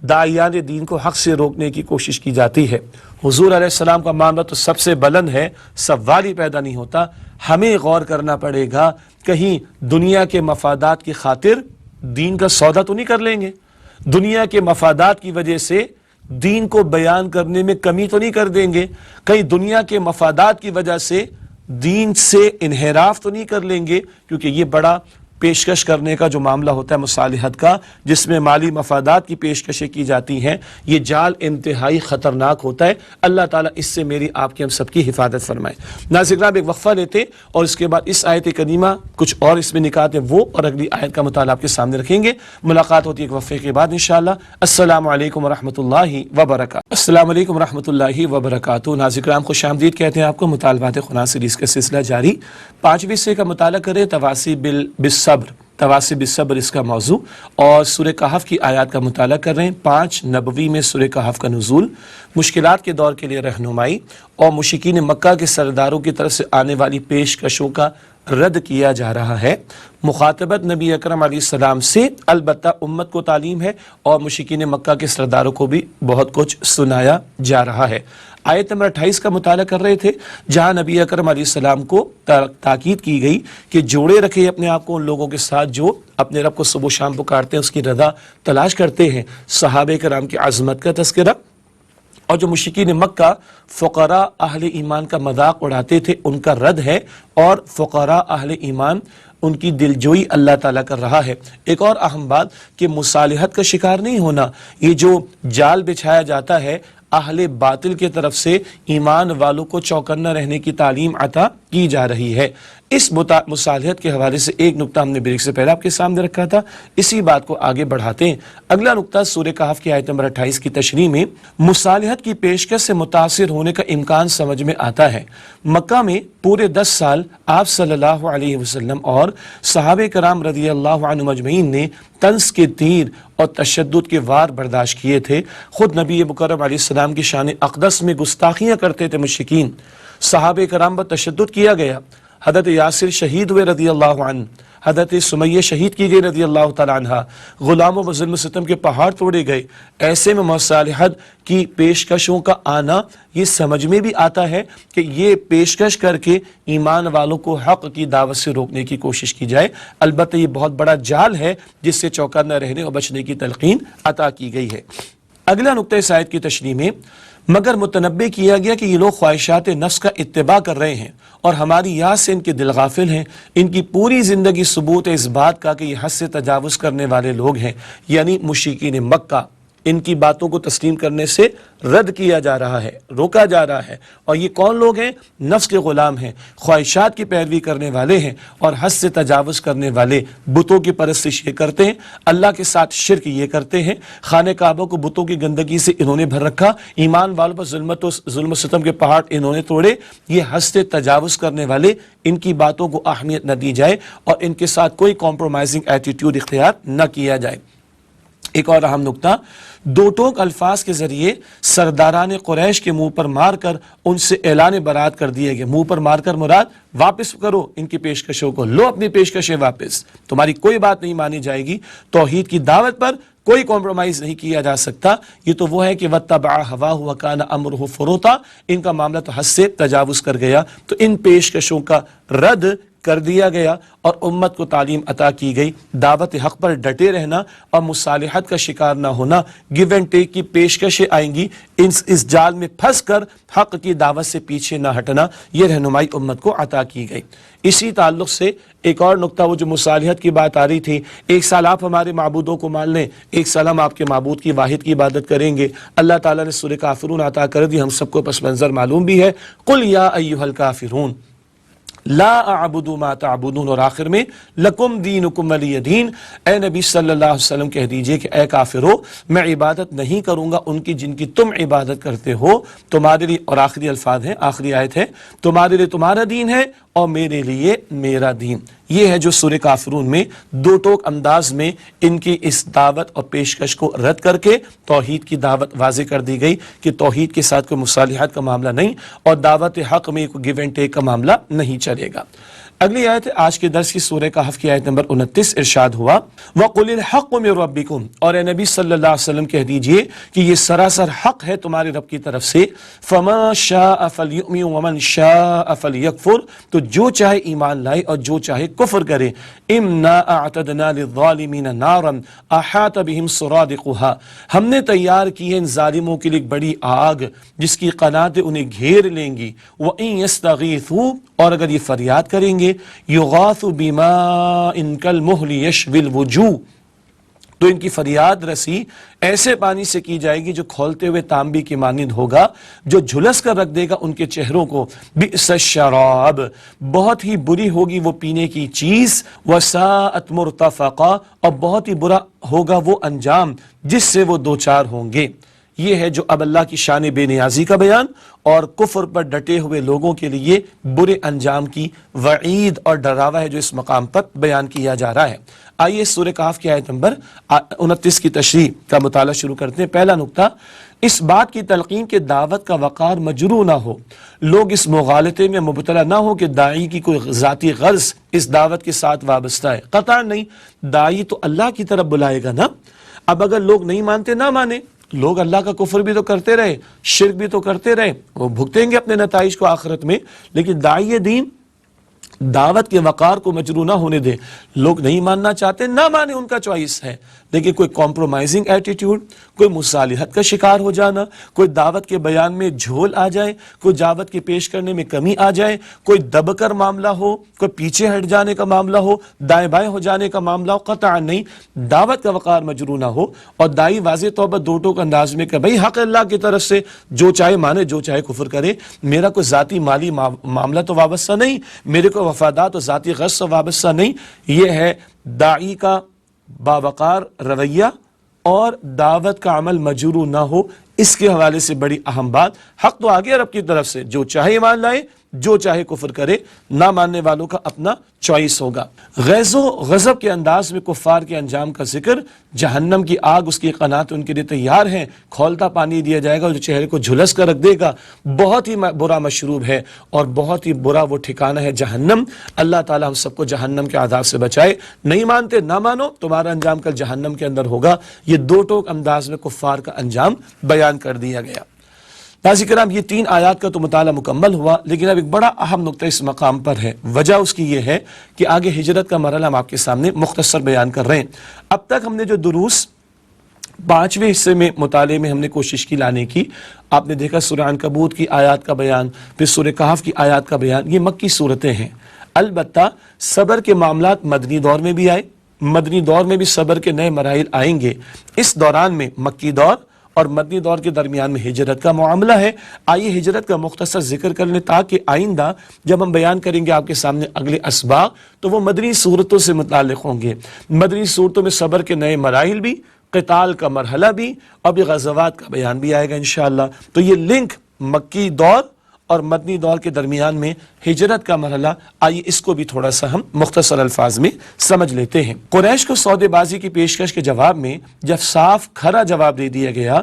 داعیان دین کو حق سے روکنے کی کوشش کی جاتی ہے۔ حضور علیہ السلام کا معاملہ تو سب سے بلند ہے، سوال ہی پیدا نہیں ہوتا۔ ہمیں غور کرنا پڑے گا، کہیں دنیا کے مفادات کی خاطر دین کا سودا تو نہیں کر لیں گے، دنیا کے مفادات کی وجہ سے دین کو بیان کرنے میں کمی تو نہیں کر دیں گے، کہیں دنیا کے مفادات کی وجہ سے دین سے انحراف تو نہیں کر لیں گے، کیونکہ یہ بڑا پیشکش کرنے کا جو معاملہ ہوتا ہے مصالحت کا، جس میں مالی مفادات کی پیشکشیں کی جاتی ہیں، یہ جال انتہائی خطرناک ہوتا ہے۔ اللہ تعالیٰ اس سے میری آپ کی ہم سب کی حفاظت فرمائے۔ ناظرین کرام، ایک وقفہ لیتے اور اس کے بعد اس آیت کریمہ کچھ اور اس میں نکات ہیں وہ اور اگلی آیت کا مطالعہ آپ کے سامنے رکھیں گے۔ ملاقات ہوتی ہے ایک وقفے کے بعد انشاءاللہ۔ السلام علیکم ورحمۃ اللہ وبرکاتہ۔ السلام علیکم ورحمۃ اللہ وبرکاتہ۔ ناظرین کرام، خوش آمدید کہتے ہیں آپ کو۔ مطالبات قرآن سیریز کا سلسلہ جاری، 5ویں حصے کا مطالعہ کریں، تواصی بالصبر، تواصی بالصبر اس کا موضوع، اور سورہ کہف کی آیات کا مطالعہ کر رہے ہیں۔ 5 نبوی میں سورہ کہف کا نزول، مشکلات کے دور کے لیے رہنمائی، اور مشرکین مکہ کے سرداروں کی طرف سے آنے والی پیشکشوں کا رد کیا جا رہا ہے۔ مخاطبت نبی اکرم علیہ السلام سے البتہ امت کو تعلیم ہے، اور مشرکین مکہ کے سرداروں کو بھی بہت کچھ سنایا جا رہا ہے۔ آیت نمبر 28 کا مطالعہ کر رہے تھے، جہاں نبی اکرم علیہ السلام کو تاکید کی گئی کہ جوڑے رکھے اپنے آپ کو ان لوگوں کے ساتھ جو اپنے رب کو صبح و شام پکارتے ہیں، اس کی رضا تلاش کرتے ہیں۔ صحابہ کرام کی عظمت کا تذکرہ، اور جو مشرکین مکہ فقراء اہل ایمان کا مذاق اڑاتے تھے ان کا رد ہے، اور فقراء اہل ایمان ان کی دلجوئی اللہ تعالیٰ کر رہا ہے۔ ایک اور اہم بات کہ مصالحت کا شکار نہیں ہونا، یہ جو جال بچھایا جاتا ہے اہل باطل کی طرف سے ایمان والوں کو چوکنا رہنے کی تعلیم عطا کی جا رہی ہے۔ اس مصالحت کے حوالے سے ایک نقطہ ہم نے بریک سے پہلے آپ کے سامنے رکھا تھا، اسی بات کو آگے بڑھاتے ہیں۔ اگلا نقطہ سورہ کہف کی آیت نمبر 28 کی تشریح میں مصالحت کی پیشکش سے متاثر ہونے کا امکان سمجھ میں آتا ہے۔ مکہ میں پورے 10 سال آپ صلی اللہ علیہ وسلم اور صحابہ کرام رضی اللہ عنہم اجمعین نے طنز کے تیر اور تشدد کے وار برداشت کیے تھے۔ خود نبی مکرم علیہ السلام کی شان اقدس میں گستاخیاں کرتے تھے مشرکین، صحابہ کرام پر تشدد کیا گیا، حضرت یاسر شہید ہوئے رضی اللہ عنہ، حضرت سمیہ شہید کی گئی رضی اللہ تعالیٰ عنہ، غلاموں و ظلم و ستم کے پہاڑ توڑے گئے۔ ایسے میں مصالحت کی پیشکشوں کا آنا یہ سمجھ میں بھی آتا ہے کہ یہ پیشکش کر کے ایمان والوں کو حق کی دعوت سے روکنے کی کوشش کی جائے، البتہ یہ بہت بڑا جال ہے جس سے چوکنا رہنے اور بچنے کی تلقین عطا کی گئی ہے۔ اگلا نقطہ اس آیت کی تشریح میں مگر متنبع کیا گیا کہ یہ لوگ خواہشات نفس کا اتباع کر رہے ہیں اور ہماری یاد سے ان کے دل غافل ہیں۔ ان کی پوری زندگی ثبوت ہے اس بات کا کہ یہ حد سے تجاوز کرنے والے لوگ ہیں، یعنی مشرکین مکہ۔ ان کی باتوں کو تسلیم کرنے سے رد کیا جا رہا ہے، روکا جا رہا ہے۔ اور یہ کون لوگ ہیں؟ نفس کے غلام ہیں، خواہشات کی پیروی کرنے والے ہیں، اور حد سے تجاوز کرنے والے، بتوں کی پرستش یہ کرتے ہیں، اللہ کے ساتھ شرک یہ کرتے ہیں، خانہ کعبہ کو بتوں کی گندگی سے انہوں نے بھر رکھا، ایمان والوں پر ظلم و ستم کے پہاڑ انہوں نے توڑے۔ یہ حد سے تجاوز کرنے والے، ان کی باتوں کو اہمیت نہ دی جائے اور ان کے ساتھ کوئی کمپرومائزنگ ایٹیٹیوڈ اختیار نہ کیا جائے۔ ایک اور اہم نقطہ، دو ٹوک الفاظ کے ذریعے سرداران قریش کے منہ پر مار کر ان سے اعلان برات کر دیے گئے۔ منہ پر مار کر مراد واپس کرو ان کی پیشکشوں کو، لو اپنی پیشکشیں واپس، تمہاری کوئی بات نہیں مانی جائے گی، توحید کی دعوت پر کوئی کمپرومائز نہیں کیا جا سکتا۔ یہ تو وہ ہے کہ وَاتَّبَعَ هَوَاهُ وَكَانَ أَمْرُهُ فُرُوطًا، ان کا معاملہ تو حد سے تجاوز کر گیا، تو ان پیشکشوں کا رد کر دیا گیا اور امت کو تعلیم عطا کی گئی، دعوت حق پر ڈٹے رہنا اور مصالحت کا شکار نہ ہونا، گیو اینڈ ٹیک کی پیشکشیں آئیں گی، اس جال میں پھنس کر حق کی دعوت سے پیچھے نہ ہٹنا، یہ رہنمائی امت کو عطا کی گئی۔ اسی تعلق سے ایک اور نقطہ، وہ جو مصالحت کی بات آ رہی تھی، ایک سال آپ ہمارے معبودوں کو مان لیں، ایک سال ہم آپ کے معبود کی واحد کی عبادت کریں گے۔ اللہ تعالیٰ نے سورہ کافرون عطا کر دی، ہم سب کو پس منظر معلوم بھی ہے، قُلْ يَا أَيُّهَا الْكَافِرُونَ لا اعبد ما تعبدون، اور آخر میں لکم دینکم ولی دین، اے نبی صلی اللہ علیہ وسلم کہہ دیجئے کہ اے کافرو، میں عبادت نہیں کروں گا ان کی جن کی تم عبادت کرتے ہو، تمہارے لیے، اور آخری الفاظ ہیں، آخری آیت ہے، تمہارے لیے تمہارا دین ہے اور میرے لیے میرا دین۔ یہ ہے جو سورہ کافرون میں دو ٹوک انداز میں ان کی اس دعوت اور پیشکش کو رد کر کے توحید کی دعوت واضح کر دی گئی کہ توحید کے ساتھ کوئی مصالحت کا معاملہ نہیں، اور دعوت حق میں کوئی گیو اینڈ ٹیک کا معاملہ نہیں چلے گا۔ اگلی آیت ہے آج کے درس کی سورہ کہف کی آیت نمبر 29، ارشاد ہوا وَقُلِ الْحَقُّ مِن رَبِّكُمْ، اور اے نبی صلی اللہ علیہ وسلم کہہ دیجئے کہ یہ سراسر حق ہے تمہارے رب کی طرف سے، فَمَا شَاءَ فَلْيُؤْمِنْ وَمَنْ شَاءَ فَلْيَكْفُرْ، تو جو چاہے ایمان لائے اور جو چاہے کفر کرے، اِنَّا أَعْتَدْنَا لِلظَّالِمِينَ نَارًا أَحَاطَ بِهِمْ سُرَادِقُهَا، ہم نے تیار کی ہے ان ظالموں کے لیے ایک بڑی آگ جس کی قناتیں انہیں گھیر لیں گی، وَإِن يَسْتَغِيثُوا، اور اگر یہ فریاد کریں گے، یغاث بماء کالمہل یشوی الوجوہ، تو ان کی فریاد رسی ایسے پانی سے کی جائے گی جو کھولتے ہوئے تانبی کی مانند ہوگا، جو جھلس کر رکھ دے گا ان کے چہروں کو، بئس الشراب، بہت ہی بری ہوگی وہ پینے کی چیز، وساءت مرتفقا، اور بہت ہی برا ہوگا وہ انجام جس سے وہ دوچار ہوں گے۔ یہ ہے جو اب اللہ کی شان بے نیازی کا بیان اور کفر پر ڈٹے ہوئے لوگوں کے لیے برے انجام کی وعید اور ڈراوا ہے جو اس مقام پر بیان کیا جا رہا ہے۔ آئیے سورہ کہف کی آیت نمبر 29 کی تشریح کا مطالعہ شروع کرتے ہیں۔ پہلا نقطہ، اس بات کی تلقین کہ دعوت کا وقار مجروح نہ ہو، لوگ اس مغالطے میں مبتلا نہ ہو کہ داعی کی کوئی ذاتی غرض اس دعوت کے ساتھ وابستہ ہے۔ قطعا نہیں، داعی تو اللہ کی طرف بلائے گا نا۔ اب اگر لوگ نہیں مانتے، نہ مانے، لوگ اللہ کا کفر بھی تو کرتے رہے، شرک بھی تو کرتے رہے، وہ بھگتیں گے اپنے نتائج کو آخرت میں، لیکن داعی دین دعوت کے وقار کو مجروح نہ ہونے دے۔ لوگ نہیں ماننا چاہتے، نہ مانے، ان کا چوائس ہے، لیکن کوئی کمپرومائزنگ ایٹیٹیوڈ، کوئی مصالحت کا شکار ہو جانا، کوئی دعوت کے بیان میں جھول آ جائے، کوئی دعوت کے پیش کرنے میں کمی آ جائے، کوئی دب کر معاملہ ہو، کوئی پیچھے ہٹ جانے کا معاملہ ہو، دائیں بائیں ہو جانے کا معاملہ ہو، قطعا نہیں، دعوت کا وقار مجروح نہ ہو۔ اور دائی واضح طور پر دو ٹوک انداز میں کہ بھئی حق اللہ کی طرف سے، جو چاہے مانے، جو چاہے کفر کرے، میرا کوئی ذاتی مالی معاملہ تو وابستہ نہیں، میرے کو وفادات اور ذاتی غرض سے وابستہ نہیں۔ یہ ہے داعی کا باوقار رویہ، اور دعوت کا عمل مجروح نہ ہو۔ اس کے حوالے سے بڑی اہم بات، حق تو آگے رب کی طرف سے، جو چاہے ایمان لائے، جو چاہے کفر کرے، نہ ماننے والوں کا اپنا چوائس ہوگا۔ غیظ و غضب کے انداز میں کفار کے انجام کا ذکر، جہنم کی آگ، اس کی قناعت ان کے لیے تیار ہیں، کھولتا پانی دیا جائے گا جو چہرے کو جھلس کر رکھ دے گا، بہت ہی برا مشروب ہے اور بہت ہی برا وہ ٹھکانہ ہے جہنم۔ اللہ تعالی ہم سب کو جہنم کے عذاب سے بچائے۔ نہیں مانتے، نہ مانو، تمہارا انجام کل جہنم کے اندر ہوگا۔ یہ دو ٹوک انداز میں کفار کا انجام بیان کر دیا گیا۔ ناظرین کرام، یہ 3 آیات کا تو مطالعہ مکمل ہوا، لیکن اب ایک بڑا اہم نقطہ اس مقام پر ہے۔ وجہ اس کی یہ ہے کہ آگے ہجرت کا مرحلہ ہم آپ کے سامنے مختصر بیان کر رہے ہیں۔ اب تک ہم نے جو دروس 5ویں حصے میں مطالعے میں ہم نے کوشش کی لانے کی، آپ نے دیکھا سورہ عنکبوت کی آیات کا بیان، پھر سورہ کہف کی آیات کا بیان، یہ مکی صورتیں ہیں۔ البتہ صبر کے معاملات مدنی دور میں بھی آئے، مدنی دور میں بھی صبر کے نئے مراحل آئیں گے۔ اس دوران میں مکی دور اور مدنی دور کے درمیان میں ہجرت کا معاملہ ہے۔ آئیے ہجرت کا مختصر ذکر کر لیں تاکہ آئندہ جب ہم بیان کریں گے آپ کے سامنے اگلے اسباق تو وہ مدنی صورتوں سے متعلق ہوں گے۔ مدنی صورتوں میں صبر کے نئے مراحل بھی، قتال کا مرحلہ بھی، اور بھی غزوات کا بیان بھی آئے گا انشاءاللہ۔ تو یہ لنک مکی دور اور مدنی دور کے درمیان میں ہجرت کا مرحلہ، آئیے اس کو بھی تھوڑا سا ہم مختصر الفاظ میں سمجھ لیتے ہیں۔ قریش کو سودے بازی کی پیشکش کے جواب میں جب صاف کھرا جواب دے دیا گیا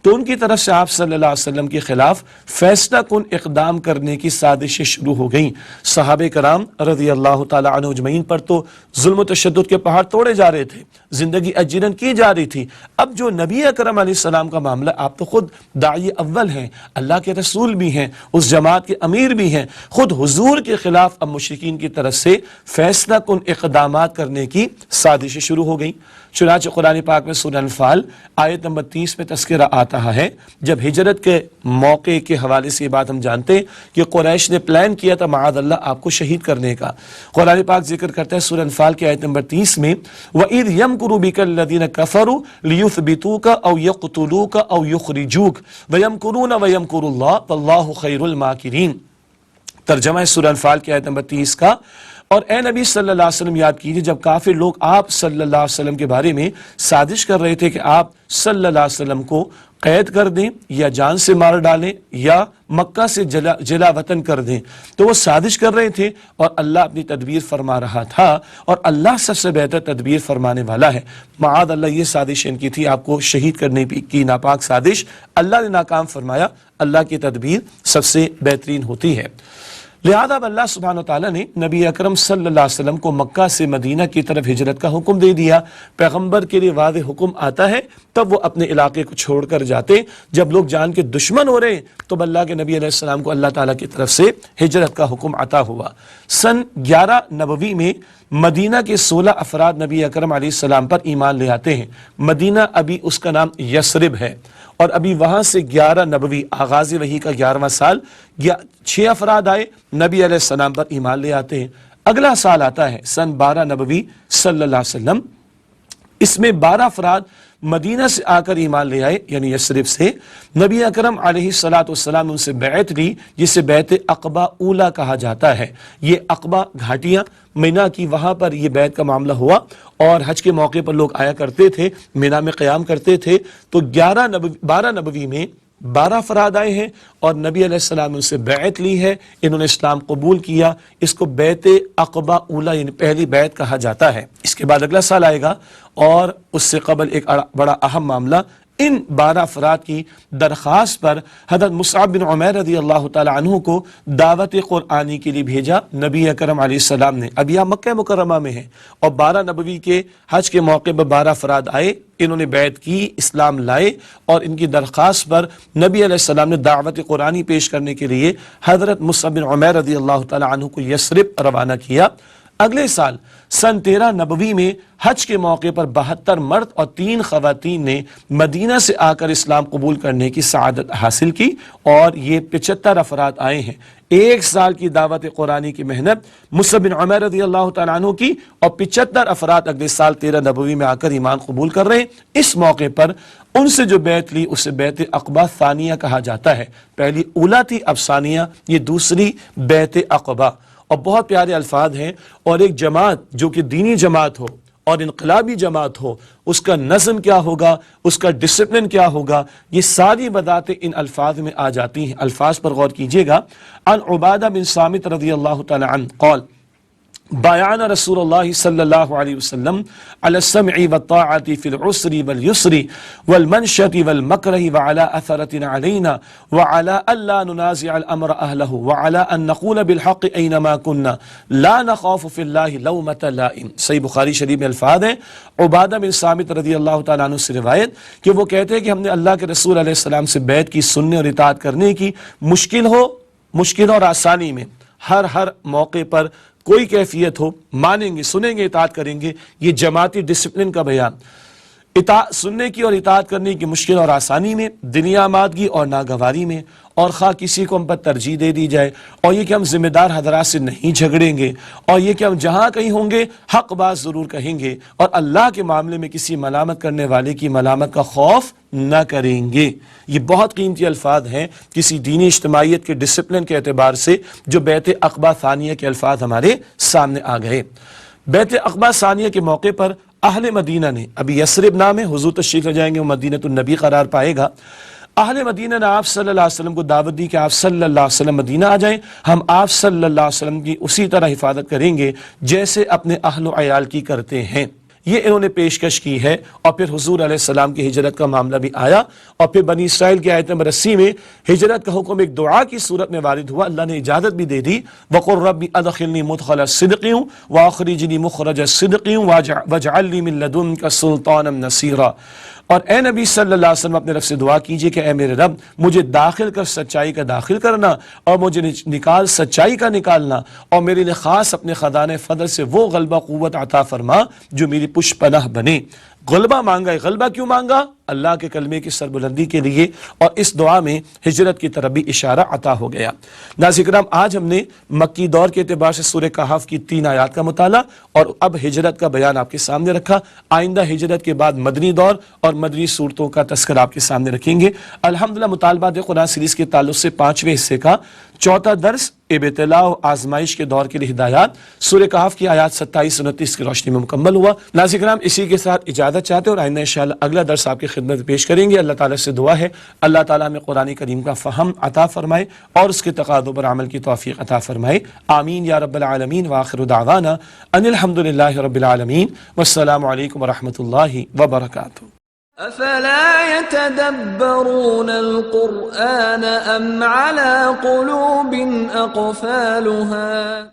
تو ان کی طرف سے آپ صلی اللہ علیہ وسلم کے خلاف فیصلہ کن اقدام کرنے کی سازشیں شروع ہو گئیں۔ صحابہ کرام رضی اللہ تعالی عنہ اجمعین پر تو ظلم و تشدد کے پہاڑ توڑے جا رہے تھے، زندگی اجیرن کی جا رہی تھی۔ اب جو نبی اکرم علیہ السلام کا معاملہ، آپ تو خود داعی اول ہیں، اللہ کے رسول بھی ہیں، اس جماعت کے امیر بھی ہیں، خود حضور کے خلاف اب مشرکین کی طرف سے فیصلہ کن اقدامات کرنے کی سازشیں شروع ہو گئیں۔ چنانچہ قرآن پاک میں سورہ انفال آیت نمبر 30 میں تذکرہ آتا ہے، جب ہجرت کے موقع کے حوالے سے یہ بات ہم جانتے ہیں کہ قریش نے پلان کیا تھا معاذ اللہ آپ کو شہید کرنے کا۔ قرآن پاک ذکر کرتا ہے سورہ انفال کی آیت نمبر 30 میں، وَإِذْ يَمْكُرُ بِكَ الَّذِينَ كَفَرُوا لِيُثْبِتُوكَ أَوْ يَقْتُلُوكَ أَوْ يُخْرِجُوكَ وَيَمْكُرُونَ وَيَمْكُرُ اللَّهُ وَاللَّهُ خَيْرُ الْمَاكِرِينَ۔ ترجمہ ہے سورہ انفال کی آیت نمبر 30 کا۔ اور اے نبی صلی اللہ علیہ وسلم یاد کیجئے جب کافر لوگ آپ صلی اللہ علیہ وسلم کے بارے میں سازش کر رہے تھے کہ آپ صلی اللہ علیہ وسلم کو قید کر دیں یا جان سے مار ڈالیں یا مکہ سے جلا وطن کر دیں، تو وہ سازش کر رہے تھے اور اللہ اپنی تدبیر فرما رہا تھا، اور اللہ سب سے بہتر تدبیر فرمانے والا ہے۔ معاذ اللہ یہ سازش ان کی تھی، آپ کو شہید کرنے کی ناپاک سازش، اللہ نے ناکام فرمایا۔ اللہ کی تدبیر سب سے بہترین ہوتی ہے۔ لہذا اب اللہ سبحانہ وتعالیٰ نے نبی اکرم صلی اللہ علیہ وسلم کو مکہ سے مدینہ کی طرف ہجرت کا حکم دے دیا۔ پیغمبر کے لیے واضح حکم آتا ہے تب وہ اپنے علاقے کو چھوڑ کر جاتے۔ جب لوگ جان کے دشمن ہو رہے تو اللہ کے نبی علیہ السلام کو اللہ تعالیٰ کی طرف سے ہجرت کا حکم عطا ہوا۔ سن 11 نبوی میں مدینہ کے 16 افراد نبی اکرم علیہ السلام پر ایمان لے آتے ہیں۔ مدینہ ابھی اس کا نام یثرب ہے، اور ابھی وہاں سے 11 نبوی آغاز وحی کا 11واں سال 6 افراد آئے، نبی علیہ السلام پر ایمان لے آتے ہیں۔ اگلا سال آتا ہے سن 12 نبوی صلی اللہ علیہ وسلم، اس میں 12 افراد مدینہ سے آ کر ایمان لے آئے، یعنی یثرب سے۔ نبی اکرم علیہ السلام نے ان سے بیعت لی، جسے بیعت عقبہ اولا کہا جاتا ہے۔ یہ عقبہ گھاٹیاں مینا کی، وہاں پر یہ بیعت کا معاملہ ہوا، اور حج کے موقع پر لوگ آیا کرتے تھے، مینا میں قیام کرتے تھے۔ تو 12 نبوی میں 12 افراد آئے ہیں اور نبی علیہ السلام نے ان سے بیعت لی ہے، انہوں نے اسلام قبول کیا۔ اس کو بیعت عقبہ اولا یعنی پہلی بیعت کہا جاتا ہے۔ اس کے بعد اگلا سال آئے گا، اور اس سے قبل ایک بڑا اہم معاملہ ان 12 افراد کی درخواست پر حضرت مصعب بن عمیر رضی اللہ تعالی عنہ کو دعوت قرآنی کے لیے بھیجا نبی اکرم علیہ السلام نے. اب یہ مکہ مکرمہ میں ہے اور 12 نبوی کے حج کے موقع پر 12 افراد آئے, انہوں نے بیعت کی, اسلام لائے, اور ان کی درخواست پر نبی علیہ السلام نے دعوت قرآنی پیش کرنے کے لیے حضرت مصعب بن عمیر رضی اللہ تعالی عنہ کو یثرب روانہ کیا. اگلے سال سن 13 نبوی میں حج کے موقع پر 72 مرد اور 3 خواتین نے مدینہ سے آ کر اسلام قبول کرنے کی سعادت حاصل کی, اور یہ 75 افراد آئے ہیں. 1 سال کی دعوت قرآنی کی محنت مصعب بن عمیر رضی اللہ تعالیٰ عنہ کی, اور 75 افراد اگلے سال 13 نبوی میں آ کر ایمان قبول کر رہے ہیں. اس موقع پر ان سے جو بیعت لی اسے بیعت عقبہ ثانیہ کہا جاتا ہے. پہلی اولا تھی, اب ثانیہ, یہ دوسری بیعت عقبہ. اور بہت پیارے الفاظ ہیں. اور ایک جماعت جو کہ دینی جماعت ہو اور انقلابی جماعت ہو, اس کا نظم کیا ہوگا, اس کا ڈسپلن کیا ہوگا, یہ ساری باتیں ان الفاظ میں آ جاتی ہیں. الفاظ پر غور کیجئے گا. عن عبادہ بن صامت رضی اللہ تعالی عنہ قال بایعنا رسول اللہ صلی اللہ علیہ وسلم علی السمع والطاعة في العسر واليسر والمنشة والمكره وعلى أثرة علينا وعلى ألا ننازع الأمر أهله وعلى أن نقول بالحق أينما كنا لا نخاف في الله لومة لائم. صحیح بخاری شریف میں الفاظ ہیں. عبادہ بن صامت رضی اللہ تعالیٰ عنہ سے روایت کہ وہ کہتے ہیں کہ ہم نے اللہ کے رسول علیہ السلام سے بیعت کی, سننے اور اطاعت کرنے کی, مشکل اور آسانی میں, ہر موقع پر کوئی کیفیت ہو, مانیں گے, سنیں گے, اطاعت کریں گے. یہ جماعتی ڈسپلن کا بیان. سننے کی اور اطاعت کرنے کی مشکل اور آسانی میں, دینی آمادگی اور ناگواری میں, اور خواہ کسی کو ہم پر ترجیح دے دی جائے, اور یہ کہ ہم ذمہ دار حضرات سے نہیں جھگڑیں گے, اور یہ کہ ہم جہاں کہیں ہوں گے حق بات ضرور کہیں گے, اور اللہ کے معاملے میں کسی ملامت کرنے والے کی ملامت کا خوف نہ کریں گے. یہ بہت قیمتی الفاظ ہیں کسی دینی اجتماعیت کے ڈسپلن کے اعتبار سے, جو بیعت عقبہ ثانیہ کے الفاظ ہمارے سامنے آ گئے. بیعت عقبہ ثانیہ کے موقع پر اہل مدینہ نے, ابھی یثرب نام ہے, حضور تشریف لے جائیں گے, وہ مدینۃ النبی قرار پائے گا. اہل مدینہ نے آپ صلی اللہ علیہ وسلم کو دعوت دی کہ آپ صلی اللہ علیہ وسلم مدینہ آ جائیں, ہم آپ صلی اللہ علیہ وسلم کی اسی طرح حفاظت کریں گے جیسے اپنے اہل و عیال کی کرتے ہیں. یہ انہوں نے پیشکش کی ہے. اور پھر حضور علیہ السلام کی ہجرت کا معاملہ بھی آیا, اور پھر بنی اسرائیل کی آیت نمبر 80 میں ہجرت کا حکم ایک دعا کی صورت میں وارد ہوا. اللہ نے اجازت بھی دے دی, وَقُلْ رَبِّ أَدْخِلْنِي مُدْخَلَ صِدْقٍ وَأَخْرِجْنِي مُخْرَجَ صِدْقٍ وَاجْعَلْ لِي مِن لَّدُنكَ سُلْطَانًا نَصِيرًا. اور اے نبی صلی اللہ علیہ وسلم اپنے رب سے دعا کیجئے کہ اے میرے رب, مجھے داخل کر سچائی کا داخل کرنا, اور مجھے نکال سچائی کا نکالنا, اور میرے لیے خاص اپنے خزانے فضل سے وہ غلبہ قوت عطا فرما جو میری پشت پناہ بنے. غلبہ مانگا ہے. غلبہ کیوں مانگا؟ اللہ کے کلمے کی سربلندی کے لیے, اور اس دعا میں ہجرت کی طرف بھی اشارہ عطا ہو گیا. ناظرین کرام, آج ہم نے مکی دور کے اعتبار سے سورہ کہف کی 3 آیات کا مطالعہ اور اب ہجرت کا بیان آپ کے سامنے رکھا. آئندہ ہجرت کے بعد مدنی دور اور مدنی صورتوں کا تذکرہ آپ کے سامنے رکھیں گے. الحمدللہ مطالبات قرآن سیریز کے تعلق سے 5ویں حصے کا 4تھا درس ابتلاء و آزمائش کے دور کے لیے ہدایات, سورہ کہف کی آیات 27-29 کی روشنی میں مکمل ہوا. ناظرین کرام, اسی کے ساتھ اجازت چاہتے ہیں اور آئندہ انشاءاللہ اگلا درس آپ کی خدمت میں پیش کریں گے. اللہ تعالیٰ سے دعا ہے اللہ تعالیٰ ہمیں قرآن کریم کا فہم عطا فرمائے اور اس کے تقاضوں پر عمل کی توفیق عطا فرمائے. آمین یا رب العالمین. وآخر دعوانا ان الحمدللہ رب العالمین, والسلام علیکم ورحمۃ اللہ وبرکاتہ. أفلا يتدبرون القرآن أم على قلوب أقفالها